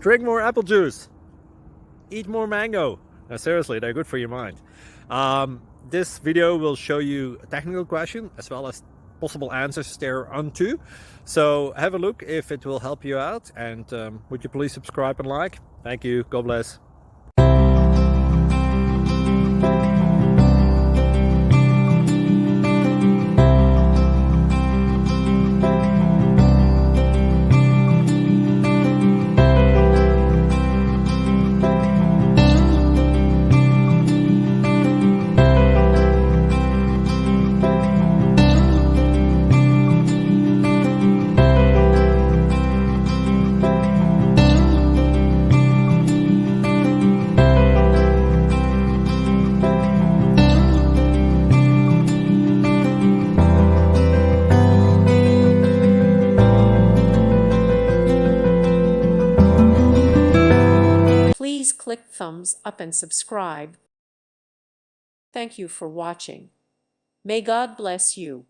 Drink more apple juice. Eat more mango. No, seriously, they're good for your mind. This video will show you a technical question as well as possible answers thereunto. So have a look if it will help you out, and would you please subscribe and like? Thank you. God bless. Please click thumbs up and subscribe. Thank you for watching. May God bless you.